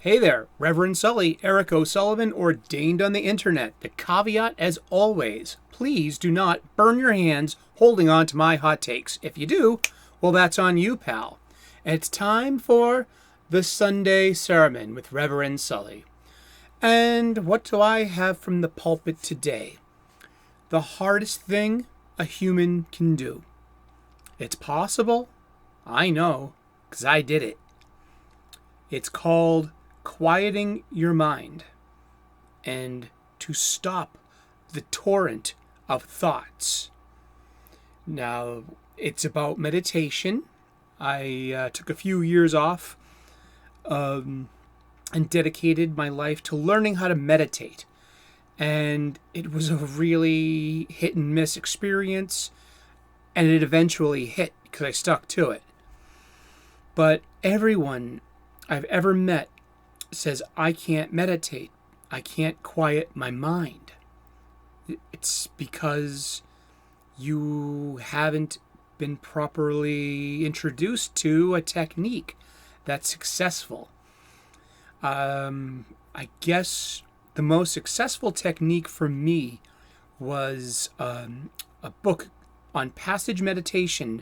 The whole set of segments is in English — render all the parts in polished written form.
Hey there, Reverend Sully, Eric O'Sullivan, ordained on the internet. The caveat, as always, please do not burn your hands holding on to my hot takes. If you do, well, that's on you, pal. And it's time for the Sunday Sermon with Reverend Sully. And what do I have from the pulpit today? The hardest thing a human can do. It's possible. I know, because I did it. It's called quieting your mind and to stop the torrent of thoughts. Now, it's about meditation. I took a few years off and dedicated my life to learning how to meditate. And it was a really hit and miss experience, and it eventually hit because I stuck to it. But everyone I've ever met says, I can't meditate. I can't quiet my mind. It's because you haven't been properly introduced to a technique that's successful. I guess the most successful technique for me was a book on passage meditation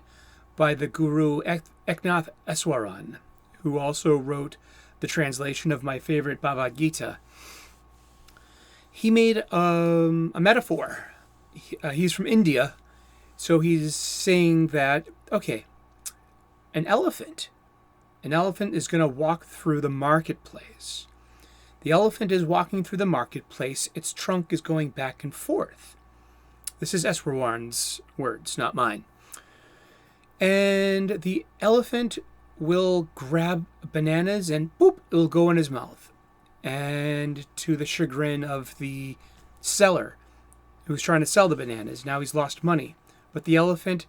by the guru Eknath Eswaran, who also wrote the translation of my favorite Bhagavad Gita. He made a metaphor. He's from India, so he's saying that, okay, an elephant is going to walk through the marketplace. The elephant is walking through the marketplace. Its trunk is going back and forth. This is Eswaran's words, not mine. And the elephant will grab bananas and boop, it'll go in his mouth. And to the chagrin of the seller who's trying to sell the bananas, now he's lost money. But the elephant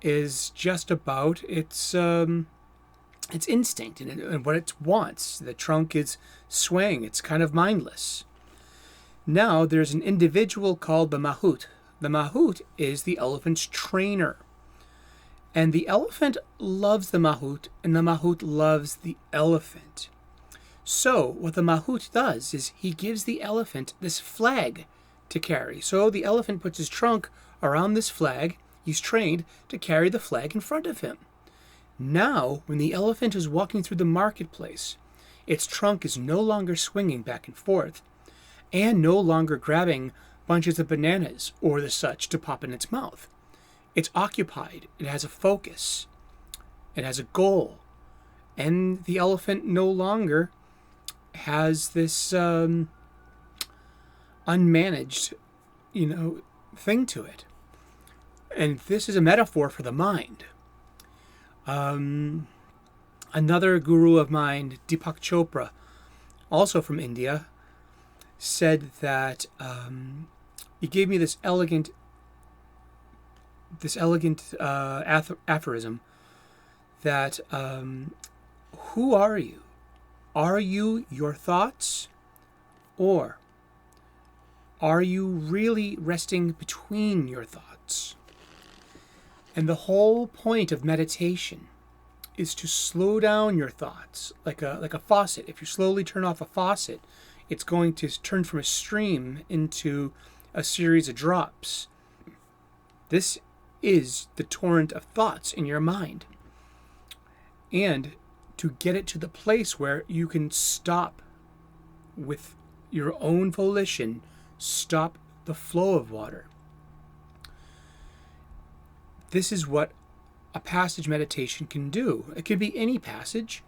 is just about its instinct and what it wants. The trunk is swaying. It's kind of mindless. Now there's an individual called the mahout. The mahout is the elephant's trainer. And the elephant loves the mahout, and the mahout loves the elephant. So what the mahout does is he gives the elephant this flag to carry. So the elephant puts his trunk around this flag. He's trained to carry the flag in front of him. Now, when the elephant is walking through the marketplace, its trunk is no longer swinging back and forth, and no longer grabbing bunches of bananas or the such to pop in its mouth. It's occupied. It has a focus. It has a goal. And the elephant no longer has this unmanaged, thing to it. And this is a metaphor for the mind. Another guru of mine, Deepak Chopra, also from India, said that he gave me this elegant aphorism that who are you? Are you your thoughts, or are you really resting between your thoughts? And the whole point of meditation is to slow down your thoughts like a faucet. If you slowly turn off a faucet, it's going to turn from a stream into a series of drops. This is the torrent of thoughts in your mind. And to get it to the place where you can stop with your own volition, stop the flow of water. This is what a passage meditation can do. It could be any passage.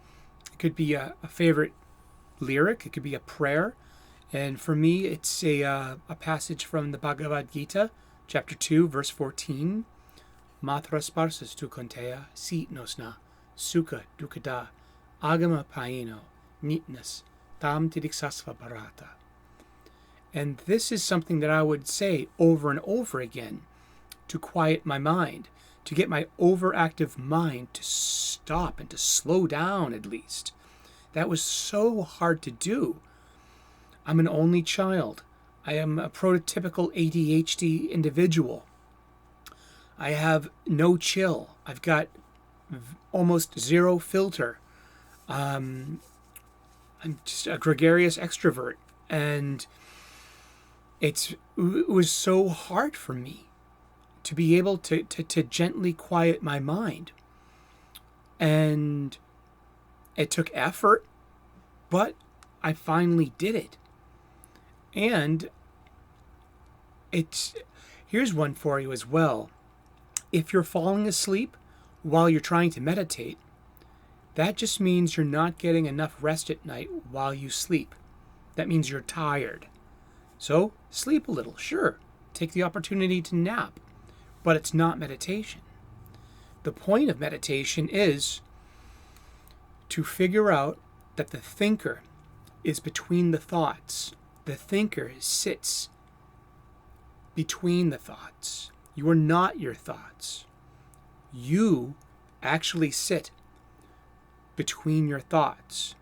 It could be a favorite lyric. It could be a prayer. And for me, it's a passage from the Bhagavad Gita, chapter 2, verse 14. Matra sparsas tu konteya sit nosna sukha dukada agama paino nitnas tam tidiksasva bharata. And this is something that I would say over and over again to quiet my mind, to get my overactive mind to stop and to slow down at least. That was so hard to do. I'm an only child. I am a prototypical ADHD individual. I have no chill. I've got almost zero filter. I'm just a gregarious extrovert, and it was so hard for me to be able to gently quiet my mind. And it took effort, but I finally did it. And here's one for you as well. If you're falling asleep while you're trying to meditate, that just means you're not getting enough rest at night while you sleep. That means you're tired. So sleep a little, sure. Take the opportunity to nap, but it's not meditation. The point of meditation is to figure out that the thinker is between the thoughts. The thinker sits between the thoughts. You are not your thoughts. You actually sit between your thoughts.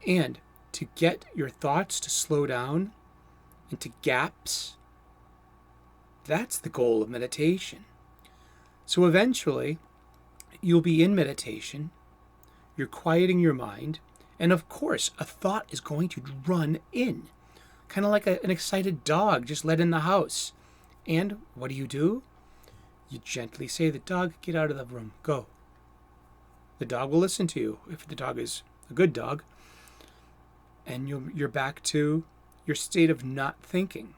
And to get your thoughts to slow down into gaps, that's the goal of meditation. So eventually, you'll be in meditation, you're quieting your mind, and of course, a thought is going to run in, kind of like an excited dog just let in the house. And what do? You gently say, "The dog, get out of the room, go." The dog will listen to you, if the dog is a good dog, and you're back to your state of not thinking.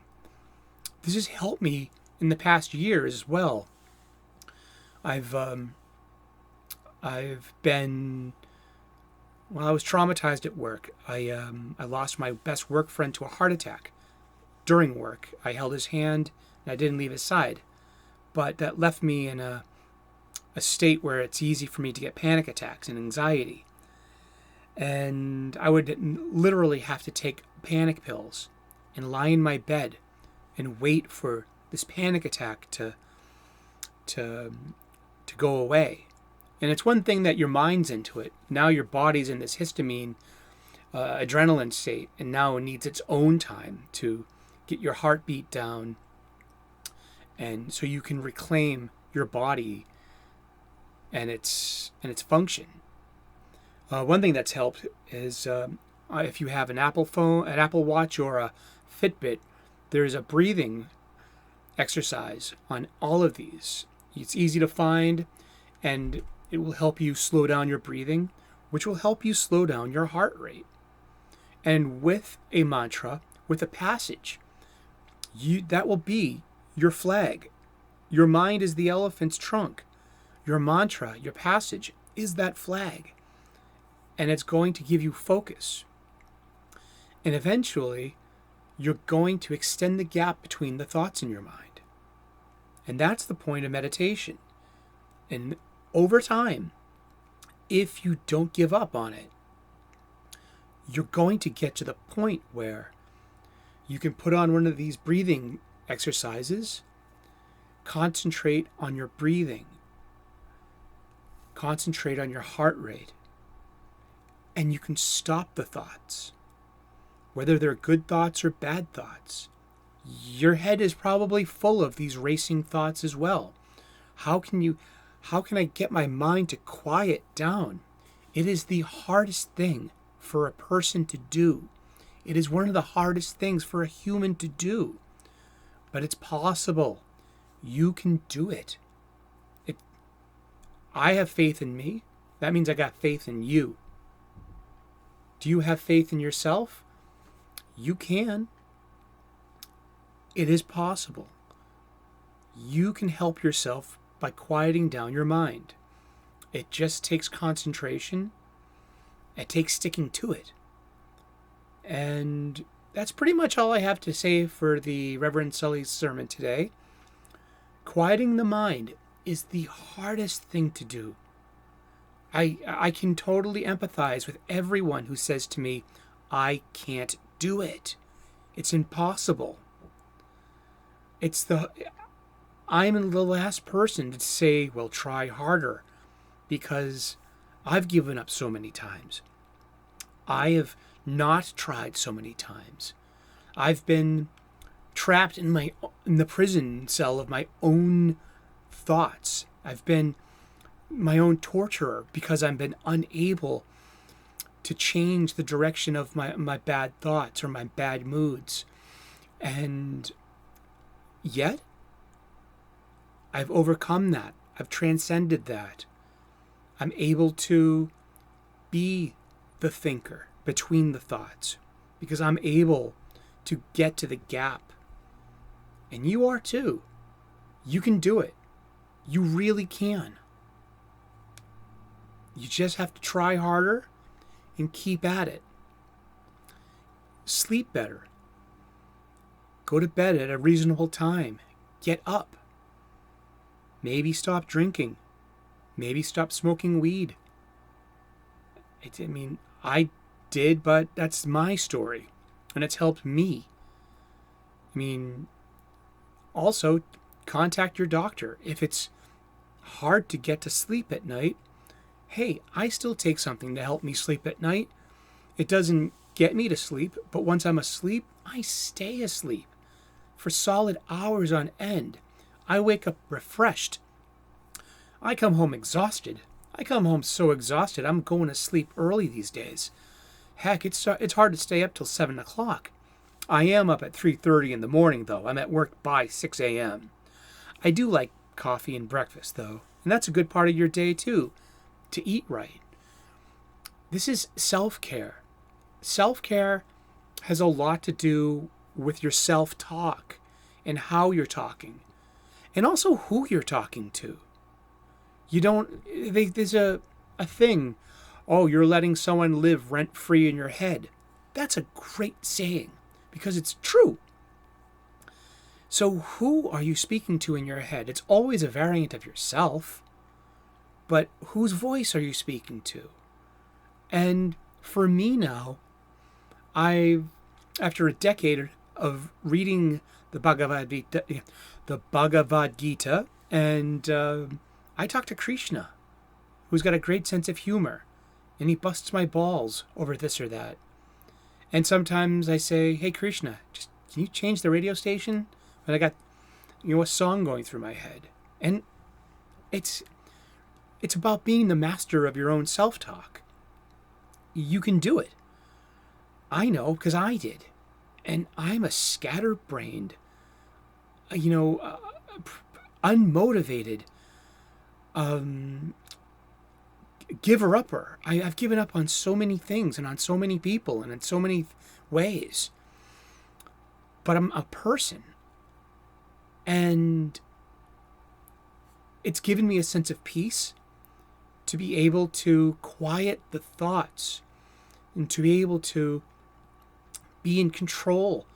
This has helped me in the past year as well. I've been, I was traumatized at work. I lost my best work friend to a heart attack during work. I held his hand and I didn't leave his side, but that left me in a state where it's easy for me to get panic attacks and anxiety. And I would literally have to take panic pills and lie in my bed and wait for this panic attack to go away. And it's one thing that your mind's into it. Now your body's in this histamine, adrenaline state, and now it needs its own time to get your heartbeat down, and so you can reclaim your body and its function. One thing that's helped is if you have an Apple phone, an Apple Watch, or a Fitbit, there's a breathing exercise on all of these. It's easy to find, and it will help you slow down your breathing, which will help you slow down your heart rate. And with a mantra, with a passage, that will be your flag. Your mind is the elephant's trunk. Your mantra, your passage, is that flag. And it's going to give you focus. And eventually, you're going to extend the gap between the thoughts in your mind. And that's the point of meditation. And over time, if you don't give up on it, you're going to get to the point where you can put on one of these breathing exercises, concentrate on your breathing, concentrate on your heart rate, and you can stop the thoughts. Whether they're good thoughts or bad thoughts, your head is probably full of these racing thoughts as well. How can I get my mind to quiet down? It is the hardest thing for a person to do. It is one of the hardest things for a human to do. But it's possible. You can do it. I have faith in me. That means I got faith in you. Do you have faith in yourself? You can. It is possible. You can help yourself by quieting down your mind. It just takes concentration. It takes sticking to it. And that's pretty much all I have to say for the Reverend Sully's sermon today. Quieting the mind is the hardest thing to do. I can totally empathize with everyone who says to me, I can't do it. It's impossible. I'm the last person to say, well, try harder, because I've given up so many times. I have not tried so many times. I've been trapped in the prison cell of my own thoughts. I've been my own torturer because I've been unable to change the direction of my bad thoughts or my bad moods. And yet, I've overcome that. I've transcended that. I'm able to be the thinker between the thoughts because I'm able to get to the gap. And you are too. You can do it. You really can. You just have to try harder and keep at it. Sleep better. Go to bed at a reasonable time. Get up. Maybe stop drinking. Maybe stop smoking weed. I did, but that's my story. And it's helped me. Also, contact your doctor. If it's hard to get to sleep at night, hey, I still take something to help me sleep at night. It doesn't get me to sleep, but once I'm asleep, I stay asleep for solid hours on end. I wake up refreshed. I come home exhausted. I come home so exhausted, I'm going to sleep early these days. Heck, it's hard to stay up till 7 o'clock. I am up at 3:30 in the morning, though. I'm at work by 6 a.m. I do like coffee and breakfast, though, and that's a good part of your day, too, to eat right. This is self-care. Self-care has a lot to do with your self-talk and how you're talking, and also who you're talking to. There's a thing, oh, you're letting someone live rent-free in your head. That's a great saying, because it's true. So who are you speaking to in your head? It's always a variant of yourself, but whose voice are you speaking to? And for me now, after a decade of reading the Bhagavad Gita, and I talk to Krishna, who's got a great sense of humor, and he busts my balls over this or that. And sometimes I say, hey, Krishna, can you change the radio station? And I got, a song going through my head. And it's about being the master of your own self-talk. You can do it. I know, because I did. And I'm a scatterbrained, unmotivated, giver-upper. I've given up on so many things and on so many people and in so many ways. But I'm a person. And it's given me a sense of peace to be able to quiet the thoughts and to be able to be in control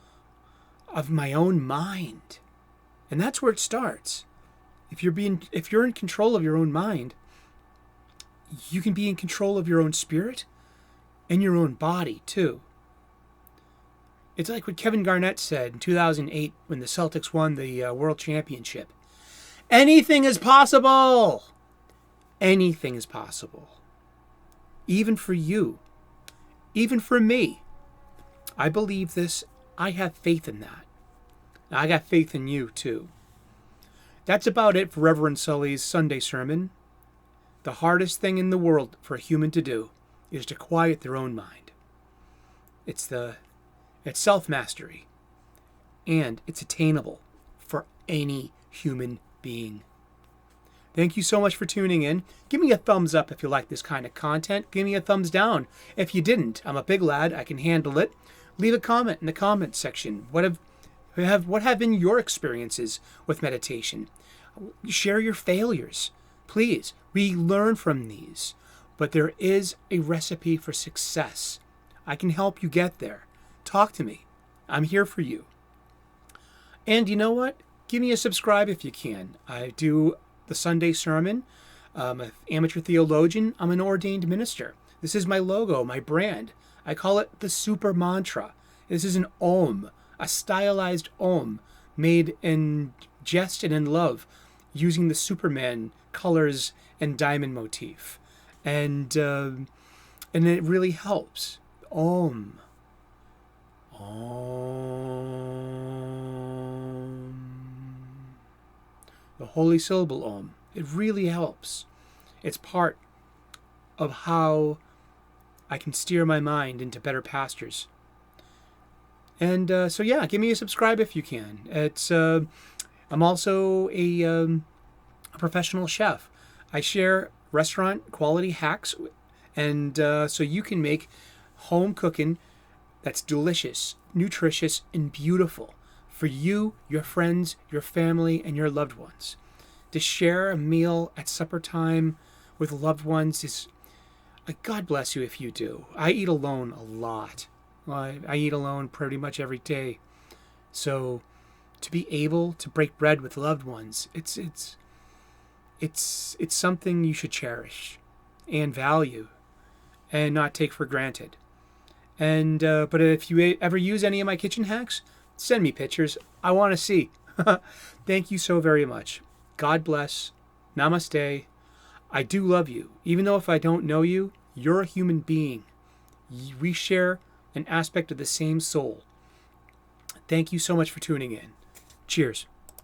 of my own mind. And that's where it starts. If you're in control of your own mind, you can be in control of your own spirit and your own body too. It's like what Kevin Garnett said in 2008 when the Celtics won the World Championship. Anything is possible. Anything is possible. Even for you. Even for me. I believe this. I have faith in that. I got faith in you too. That's about it for Reverend Sully's Sunday sermon. The hardest thing in the world for a human to do is to quiet their own mind. It's self-mastery. And it's attainable for any human being. Thank you so much for tuning in. Give me a thumbs up if you like this kind of content. Give me a thumbs down if you didn't. I'm a big lad. I can handle it. Leave a comment in the comments section. What have been your experiences with meditation? Share your failures. Please, we learn from these. But there is a recipe for success. I can help you get there. Talk to me. I'm here for you. And you know what? Give me a subscribe if you can. I do the Sunday sermon. I'm an amateur theologian. I'm an ordained minister. This is my logo, my brand. I call it the super mantra. This is an Om, a stylized Om made in jest and in love, using the Superman colors and diamond motif. And it really helps. Om. Om. The holy syllable Om. It really helps. It's part of how I can steer my mind into better pastures. And so yeah, give me a subscribe if you can. I'm also a professional chef. I share restaurant quality hacks, and so you can make home cooking that's delicious, nutritious, and beautiful for you, your friends, your family, and your loved ones. To share a meal at supper time with loved ones is, God bless you if you do. I eat alone a lot. I eat alone pretty much every day. So to be able to break bread with loved ones, it's something you should cherish and value and not take for granted. And but if you ever use any of my kitchen hacks, send me pictures. I want to see. Thank you so very much. God bless. Namaste. I do love you. Even though if I don't know you, you're a human being. We share an aspect of the same soul. Thank you so much for tuning in. Cheers.